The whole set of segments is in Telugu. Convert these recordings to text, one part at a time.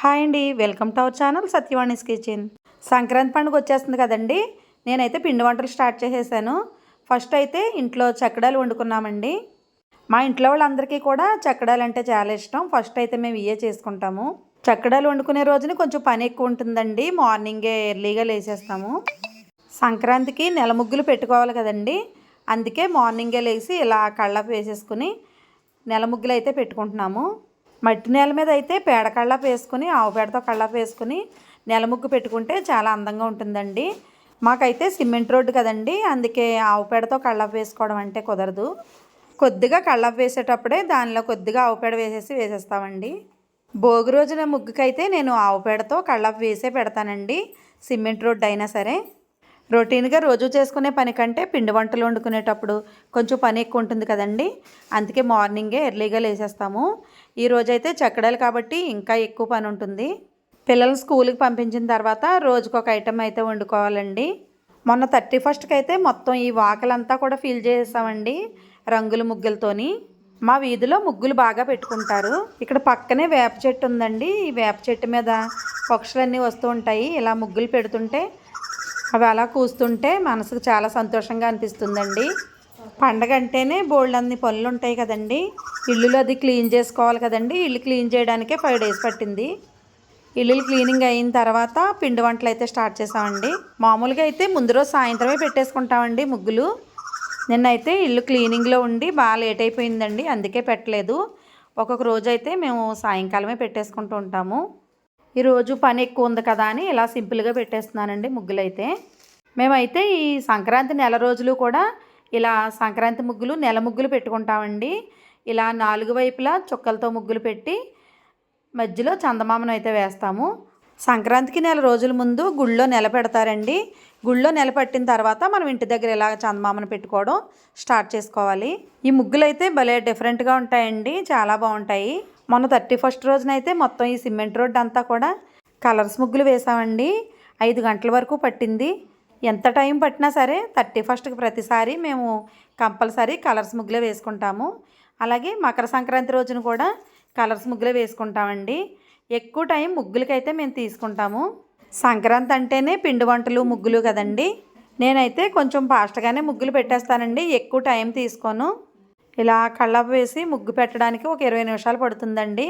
హాయ్ అండి, welcome to our channel Satyavani's kitchen. Sankranti పండుగ వచ్చేస్తుంది కదండి. నేనైతే పిండి వంటలు స్టార్ట్ చేసేసాను. ఫస్ట్ అయితే ఇంట్లో చక్కడాలు వండుకున్నామండి. మా ఇంట్లో వాళ్ళందరికీ కూడా చక్కడాలు అంటే చాలా ఇష్టం. ఫస్ట్ అయితే మేము ఇవే చేసుకుంటాము. చక్కడాలు వండుకునే రోజున కొంచెం పని ఎక్కువ ఉంటుందండి. మార్నింగే ఎర్లీగా లేచేస్తాము. సంక్రాంతికి నెల ముగ్గులు పెట్టుకోవాలి కదండి. అందుకే మార్నింగే లేచి ఇలా కళ్ళాపు వేసేసుకుని నెల ముగ్గులు అయితే పెట్టుకుంటున్నాము. మట్టి నేల మీద అయితే పేడ కళ్ళాపు వేసుకుని ఆవు పేడతో కళ్ళాపు వేసుకుని నెల ముగ్గు పెట్టుకుంటే చాలా అందంగా ఉంటుందండి. మాకైతే సిమెంట్ రోడ్డు కదండి, అందుకే ఆవు పేడతో కళ్ళాపు వేసుకోవడం అంటే కుదరదు. కొద్దిగా కళ్ళాపు వేసేటప్పుడే దానిలో కొద్దిగా ఆవు పేడ వేసేస్తామండి. భోగి రోజున ముగ్గుకైతే నేను ఆవు పేడతో కళ్ళాపు వేసే పెడతానండి, సిమెంట్ రోడ్డు అయినా సరే. రొటీన్గా రోజు చేసుకునే పని కంటే పిండి వంటలు వండుకునేటప్పుడు కొంచెం పని ఎక్కువ ఉంటుంది కదండి, అందుకే మార్నింగే ఎర్లీగా లేచేస్తాము. ఈరోజైతే చక్కడాలు కాబట్టి ఇంకా ఎక్కువ పని ఉంటుంది. పిల్లల్ని స్కూల్కి పంపించిన తర్వాత రోజుకొక ఐటెం అయితే వండుకోవాలండి. మొన్న 31st అయితే మొత్తం ఈ వాకలంతా కూడా ఫిల్ చేసేసామండి రంగుల ముగ్గులతోని. మా వీధిలో ముగ్గులు బాగా పెట్టుకుంటారు. ఇక్కడ పక్కనే వేప చెట్టు ఉందండి. ఈ వేప చెట్టు మీద పక్షులన్నీ వస్తూ ఉంటాయి. ఇలా ముగ్గులు పెడుతుంటే అవి అలా కూస్తుంటే మనసుకు చాలా సంతోషంగా అనిపిస్తుందండి. పండగ అంటేనే బోల్డన్ని పనులు ఉంటాయి కదండి. ఇల్లులు అది క్లీన్ చేసుకోవాలి కదండి. ఇల్లు క్లీన్ చేయడానికే 5 days పట్టింది. ఇల్లులు క్లీనింగ్ అయిన తర్వాత పిండి వంటలు అయితే స్టార్ట్ చేసామండి. మామూలుగా అయితే ముందు రోజు సాయంత్రమే పెట్టేసుకుంటామండి ముగ్గులు. నిన్నైతే ఇల్లు క్లీనింగ్లో ఉండి బాగా లేట్ అయిపోయిందండి, అందుకే పెట్టలేదు. ఒక్కొక్క రోజు అయితే మేము సాయంకాలమే పెట్టేసుకుంటూ ఉంటాము. ఈరోజు పని ఎక్కువ ఉంది కదా అని ఇలా సింపుల్గా పెట్టేస్తున్నానండి ముగ్గులైతే. మేమైతే ఈ సంక్రాంతి నెల రోజులు కూడా ఇలా సంక్రాంతి ముగ్గులు నెల ముగ్గులు పెట్టుకుంటామండి. ఇలా 4 వైపులా చుక్కలతో ముగ్గులు పెట్టి మధ్యలో చందమామను అయితే వేస్తాము. సంక్రాంతికి నెల రోజుల ముందు గుళ్ళో నెల పెడతారండి. గుళ్ళో నెల పట్టిన తర్వాత మనం ఇంటి దగ్గర ఇలా చందమామను పెట్టుకోవడం స్టార్ట్ చేసుకోవాలి. ఈ ముగ్గులు అయితే భలే డిఫరెంట్గా ఉంటాయండి, చాలా బాగుంటాయి. మొన్న 31st రోజునైతే మొత్తం ఈ సిమెంట్ రోడ్డు అంతా కూడా కలర్స్ ముగ్గులు వేసామండి. 5 గంటల వరకు పట్టింది. ఎంత టైం పట్టినా సరే 31స్ట్కి ప్రతిసారి మేము కంపల్సరీ కలర్స్ ముగ్గులే వేసుకుంటాము. అలాగే మకర సంక్రాంతి రోజున కూడా కలర్స్ ముగ్గులే వేసుకుంటామండి. ఎక్కువ టైం ముగ్గులకైతే మేము తీసుకుంటాము. సంక్రాంతి అంటేనే పిండి వంటలు ముగ్గులు కదండి. నేనైతే కొంచెం ఫాస్ట్గానే ముగ్గులు పెట్టేస్తానండి, ఎక్కువ టైం తీసుకోను. ఇలా కళ్ళాపు వేసి ముగ్గు పెట్టడానికి ఒక 20 నిమిషాలు పడుతుందండి.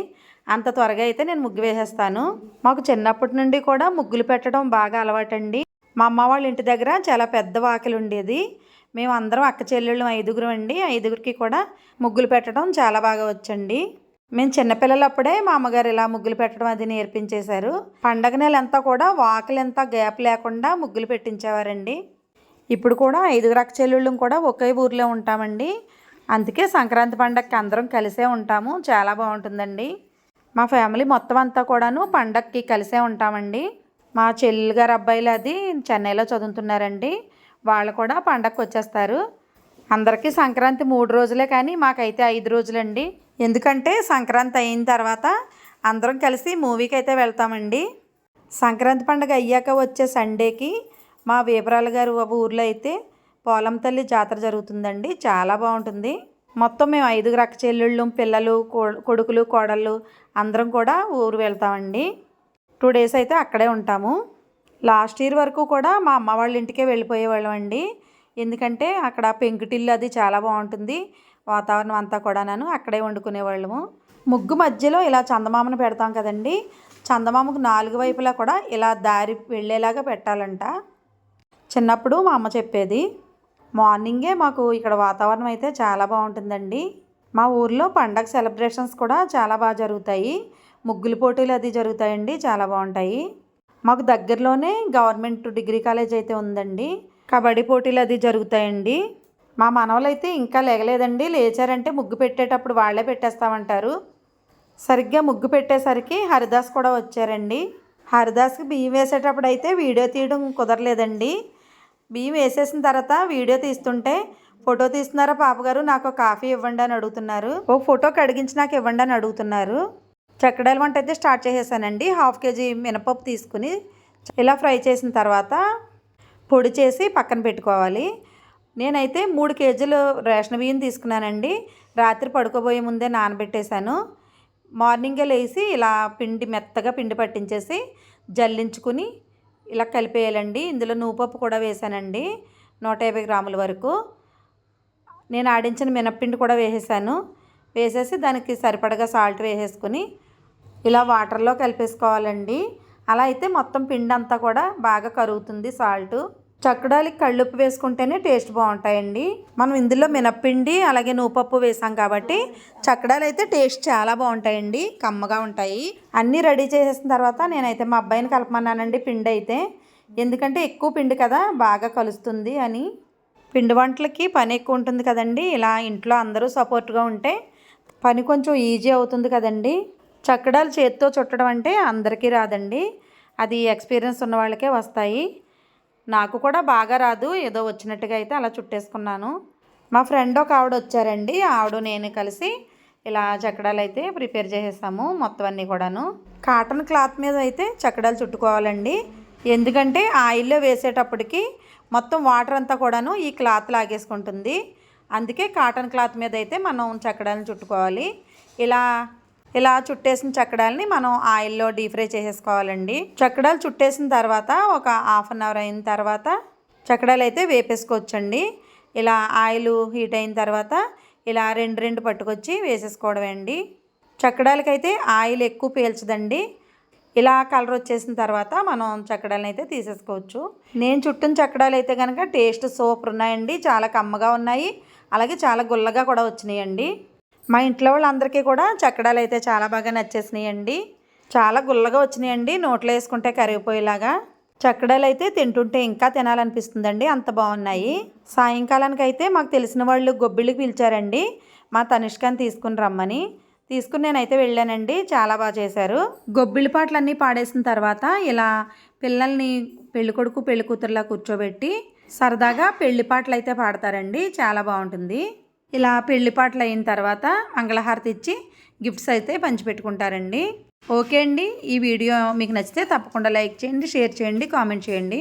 అంత త్వరగా అయితే నేను ముగ్గు వేసేస్తాను. మాకు చిన్నప్పటి నుండి కూడా ముగ్గులు పెట్టడం బాగా అలవాటండి. మా అమ్మ వాళ్ళ ఇంటి దగ్గర చాలా పెద్ద వాకిలి ఉండేది. మేము అందరం అక్క చెల్లెళ్ళు 5గురు అండి. 5గురికి కూడా ముగ్గులు పెట్టడం చాలా బాగా వచ్చండి. మేము చిన్నపిల్లలప్పుడే మా అమ్మగారు ఇలా ముగ్గులు పెట్టడం అది నేర్పించేశారు. పండగ నెల అంతా కూడా వాకిలంతా గ్యాప్ లేకుండా ముగ్గులు పెట్టించేవారండి. ఇప్పుడు కూడా 5గురు అక్క చెల్లెళ్ళం కూడా ఒకే ఊర్లో ఉంటామండి. అందుకే సంక్రాంతి పండగకి అందరం కలిసే ఉంటాము, చాలా బాగుంటుందండి. మా ఫ్యామిలీ మొత్తం అంతా కూడాను పండగకి కలిసే ఉంటామండి. మా చెల్లి గారు అబ్బాయిలు అది చెన్నైలో చదువుతున్నారండి, వాళ్ళు కూడా పండగకి వచ్చేస్తారు. అందరికీ సంక్రాంతి 3 రోజులే కానీ మాకైతే 5 రోజులండి. ఎందుకంటే సంక్రాంతి అయిన తర్వాత అందరం కలిసి మూవీకి అయితే వెళ్తామండి. సంక్రాంతి పండుగ అయ్యాక వచ్చే సండేకి మా వీపరాల గారు ఊర్లో అయితే పోలం తల్లి జాతర జరుగుతుందండి, చాలా బాగుంటుంది. మొత్తం మేము 5గురు అక్క చెల్లెళ్ళు, పిల్లలు, కొడుకులు, కోడళ్ళు అందరం కూడా ఊరు వెళ్తామండి. 2 days అయితే అక్కడే ఉంటాము. లాస్ట్ ఇయర్ వరకు కూడా మా అమ్మ వాళ్ళ ఇంటికే వెళ్ళిపోయేవాళ్ళం అండి. ఎందుకంటే అక్కడ పెంకుటిల్లు అది చాలా బాగుంటుంది, వాతావరణం అంతా కూడా అక్కడే వండుకునేవాళ్ళము. ముగ్గు మధ్యలో ఇలా చందమామను పెడతాం కదండి. చందమామకు 4 వైపులా కూడా ఇలా దారి వెళ్ళేలాగా పెట్టాలంట. చిన్నప్పుడు మా అమ్మ చెప్పేది. మార్నింగే మాకు ఇక్కడ వాతావరణం అయితే చాలా బాగుంటుందండి. మా ఊర్లో పండగ సెలబ్రేషన్స్ కూడా చాలా బాగా జరుగుతాయి. ముగ్గుల పోటీలు అది జరుగుతాయండి, చాలా బాగుంటాయి. మాకు దగ్గరలోనే గవర్నమెంట్ డిగ్రీ కాలేజ్ అయితే ఉందండి. కబడ్డీ పోటీలు అది జరుగుతాయండి. మా మనవలు అయితే ఇంకా లేగలేదండి, లేచారంటే ముగ్గు పెట్టేటప్పుడు వాళ్ళే పెట్టేస్తామంటారు. సరిగ్గా ముగ్గు పెట్టేసరికి హరిదాస్ కూడా వచ్చారండి. హరిదాస్కి బియ్యం వేసేటప్పుడు అయితే వీడియో తీయడం కుదరలేదండి. బియ్యం వేసేసిన తర్వాత వీడియో తీస్తుంటే, ఫోటో తీస్తున్నారా పాపగారు, నాకు కాఫీ ఇవ్వండి అని అడుగుతున్నారు. ఓ ఫోటో కడిగించి నాకు ఇవ్వండి అని అడుగుతున్నారు. చక్కడాల వంట అయితే స్టార్ట్ చేసేసానండి. 1/2 kg మినపప్పు తీసుకుని ఇలా ఫ్రై చేసిన తర్వాత పొడి చేసి పక్కన పెట్టుకోవాలి. నేనైతే 3 kg రేషన్ బియ్యం తీసుకున్నానండి. రాత్రి పడుకోబోయే ముందే నానబెట్టేశాను. మార్నింగే లేచి ఇలా పిండి మెత్తగా పిండి పట్టించేసి జల్లించుకుని ఇలా కలిపేయాలండి. ఇందులో నువ్వుపప్పు కూడా వేసానండి, 150 గ్రాముల వరకు. నేను ఆడించిన మినప్పిండి కూడా వేసేసాను. వేసేసి దానికి సరిపడగా సాల్ట్ వేసేసుకుని ఇలా వాటర్లో కలిపేసుకోవాలండి. అలా అయితే మొత్తం పిండి అంతా కూడా బాగా కరుగుతుంది సాల్ట్. చక్కడాలకి కళ్ళుప్పు వేసుకుంటేనే టేస్ట్ బాగుంటాయండి. మనం ఇందులో మినప్పిండి అలాగే నువ్వుపప్పు వేసాం కాబట్టి చక్కడాలు అయితే టేస్ట్ చాలా బాగుంటాయండి, కమ్మగా ఉంటాయి. అన్నీ రెడీ చేసేసిన తర్వాత నేనైతే మా అబ్బాయిని కలపమన్నానండి పిండి అయితే. ఎందుకంటే ఎక్కువ పిండి కదా, బాగా కలుస్తుంది అని. పిండి వంటలకి పని ఎక్కువ ఉంటుంది కదండి. ఇలా ఇంట్లో అందరూ సపోర్ట్గా ఉంటే పని కొంచెం ఈజీ అవుతుంది కదండి. చక్కడాలు చేతితో చుట్టడం అంటే అందరికీ రాదండి, అది ఎక్స్పీరియన్స్ ఉన్న వాళ్ళకే వస్తాయి. నాకు కూడా బాగా రాదు, ఏదో వచ్చినట్టుగా అయితే అలా చుట్టేసుకున్నాను. మా ఫ్రెండ్ ఒక ఆవిడ వచ్చారండి, ఆవిడ నేను కలిసి ఇలా చక్కడాలు అయితే ప్రిపేర్ చేసేసాము మొత్తం అన్నీ కూడాను. కాటన్ క్లాత్ మీద అయితే చక్కడాలు చుట్టుకోవాలండి. ఎందుకంటే ఆయిల్లో వేసేటప్పటికి మొత్తం వాటర్ అంతా కూడాను ఈ క్లాత్ లాగేసుకుంటుంది. అందుకే కాటన్ క్లాత్ మీద అయితే మనం చక్కడాలను చుట్టుకోవాలి. ఇలా చుట్టేసిన చక్కడాలని మనం ఆయిల్లో డీప్ ఫ్రై చేసేసుకోవాలండి. చక్కడాలు చుట్టేసిన తర్వాత ఒక హాఫ్ అన్ అవర్ అయిన తర్వాత చక్కడాలు అయితే వేపేసుకోవచ్చండి. ఇలా ఆయిల్ హీట్ అయిన తర్వాత ఇలా రెండు పట్టుకొచ్చి వేసేసుకోవడమే అండి. చక్కడాలకైతే ఆయిల్ ఎక్కువ పీల్చదండి. ఇలా కలర్ వచ్చేసిన తర్వాత మనం చక్కడాలను అయితే తీసేసుకోవచ్చు. నేను చుట్టిన చక్కడాలు అయితే కనుక టేస్ట్ సూపర్ ఉన్నాయండి, చాలా కమ్మగా ఉన్నాయి, అలాగే చాలా గుల్లగా కూడా వచ్చినాయండి. మా ఇంట్లో వాళ్ళందరికీ కూడా చక్కడాలు అయితే చాలా బాగా నచ్చేసినాయండి. చాలా గుల్లగా వచ్చినాయండి, నోట్లో వేసుకుంటే కరిగిపోయేలాగా. చక్కడాలు అయితే తింటుంటే ఇంకా తినాలనిపిస్తుందండి, అంత బాగున్నాయి. సాయంకాలానికి అయితే మాకు తెలిసిన వాళ్ళు గొబ్బిళ్ళకి పిలిచారండి, మా తనిష్కని తీసుకుని నేనైతే వెళ్ళానండి. చాలా బాగా చేశారు. గొబ్బిళ్ళ పాటలన్నీ పాడేసిన తర్వాత ఇలా పిల్లల్ని పెళ్ళికొడుకు పెళ్ళికూతురులా కూర్చోబెట్టి సరదాగా పెళ్లి పాటలు అయితే పాడతారండి, చాలా బాగుంటుంది. ఇలా పెళ్లి పాటలు అయిన తర్వాత మంగళహారతి ఇచ్చి గిఫ్ట్స్ అయితే పంచిపెట్టుకుంటారండి. ఓకే అండి, ఈ వీడియో మీకు నచ్చితే తప్పకుండా లైక్ చేయండి, షేర్ చేయండి, కామెంట్ చేయండి.